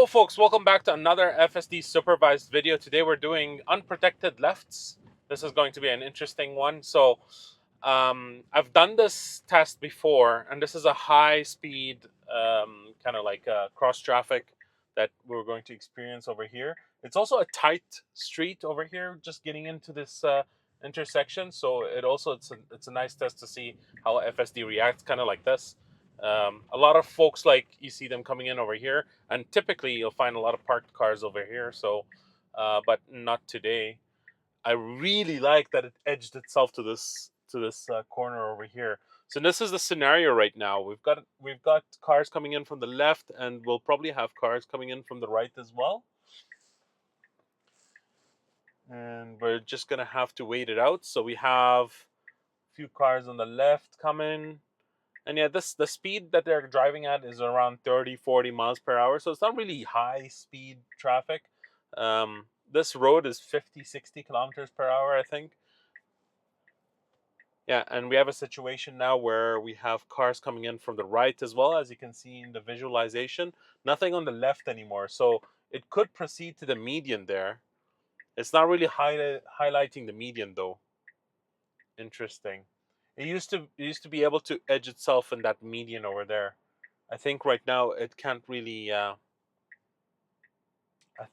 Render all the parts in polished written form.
folks, welcome back to another FSD supervised video. Today we're doing unprotected lefts. This is going to be an interesting one. So I've done this test before, and this is a high speed kind of like cross traffic that we're going to experience over here. It's also a tight street over here, just getting into this intersection. So it's a nice test to see how FSD reacts, kind of like this. A lot of folks, like, you see them coming in over here, and typically you'll find a lot of parked cars over here. So but not today. I really like that it edged itself to this corner over here. So this is the scenario right now. We've got cars coming in from the left, and we'll probably have cars coming in from the right as well. And we're just gonna have to wait it out. So we have a few cars on the left coming. And yeah, the speed that they're driving at is around 30-40 miles per hour. So it's not really high speed traffic. This road is 50-60 kilometers per hour, I think. Yeah, and we have a situation now where we have cars coming in from the right as well, as you can see in the visualization. Nothing on the left anymore. So it could proceed to the median there. It's not really highlighting the median though. Interesting. It used to be able to edge itself in that median over there. I think right now it can't really. I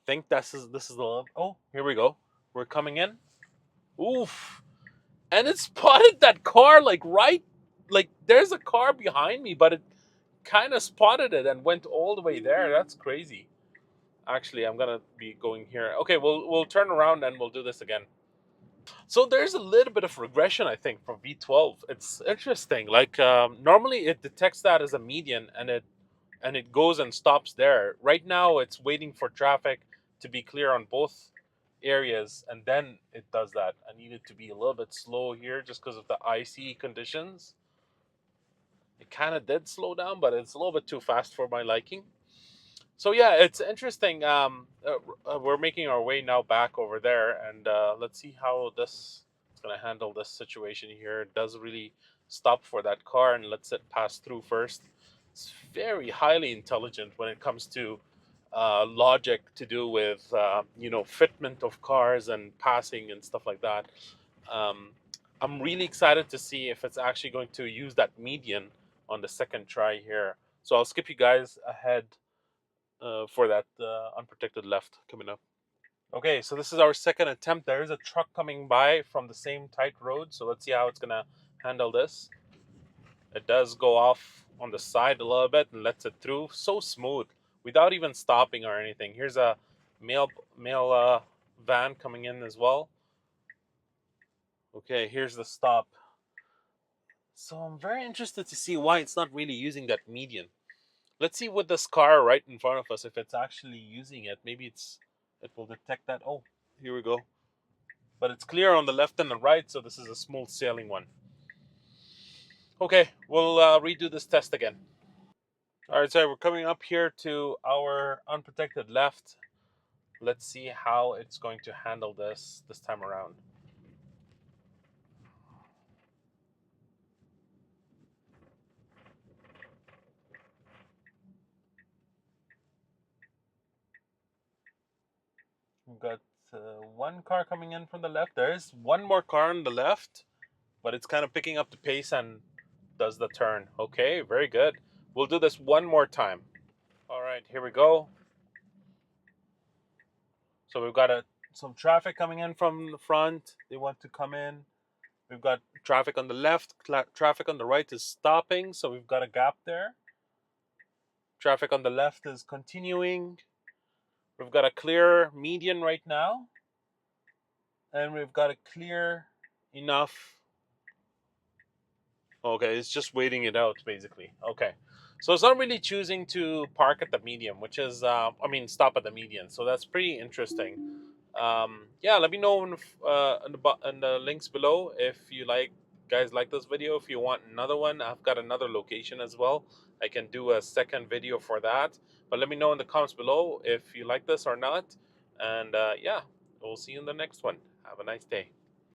think this is the. Oh, here we go. We're coming in. Oof! And it spotted that car like there's a car behind me, but it kind of spotted it and went all the way there. That's crazy. Actually, I'm gonna be going here. Okay, we'll turn around and we'll do this again. So there's a little bit of regression, I think, from V12. It's interesting. Like normally it detects that as a median, and it goes and stops there. Right now, it's waiting for traffic to be clear on both areas, and then it does that. I need it to be a little bit slow here, just because of the icy conditions. It kind of did slow down, but it's a little bit too fast for my liking. So yeah, it's interesting. We're making our way now back over there, and let's see how this is going to handle this situation here. It does really stop for that car and lets it pass through first. It's very highly intelligent when it comes to logic to do with fitment of cars and passing and stuff like that. Um, I'm really excited to see if it's actually going to use that median on the second try here. So I'll skip you guys ahead for that unprotected left coming up. Okay, so this is our second attempt. There is a truck coming by from the same tight road, so let's see how it's gonna handle this. It does go off on the side a little bit and lets it through so smooth without even stopping or anything. Here's a mail van coming in as well. Okay, here's the stop. So I'm very interested to see why it's not really using that median. Let's see with this car right in front of us if it's actually using it. Maybe it will detect that. Oh, here we go. But it's clear on the left and the right, so this is a smooth sailing one. Okay, we'll redo this test again. All right, so we're coming up here to our unprotected left. Let's see how it's going to handle this time around. We've got one car coming in from the left. There is one more car on the left, but it's kind of picking up the pace and does the turn. Okay, very good. We'll do this one more time. All right, here we go. So we've got some traffic coming in from the front. They want to come in. We've got traffic on the left. Traffic on the right is stopping, so we've got a gap there. Traffic on the left is continuing. We've got a clear median right now. And we've got a clear enough. Okay, it's just waiting it out, basically. Okay. So it's not really choosing to park at the median, which is, stop at the median. So that's pretty interesting. Yeah, let me know in the links below if you guys like this video. If you want another one, I've got another location as well. I can do a second video for that. But let me know in the comments below if you like this or not. And yeah, we'll see you in the next one. Have a nice day.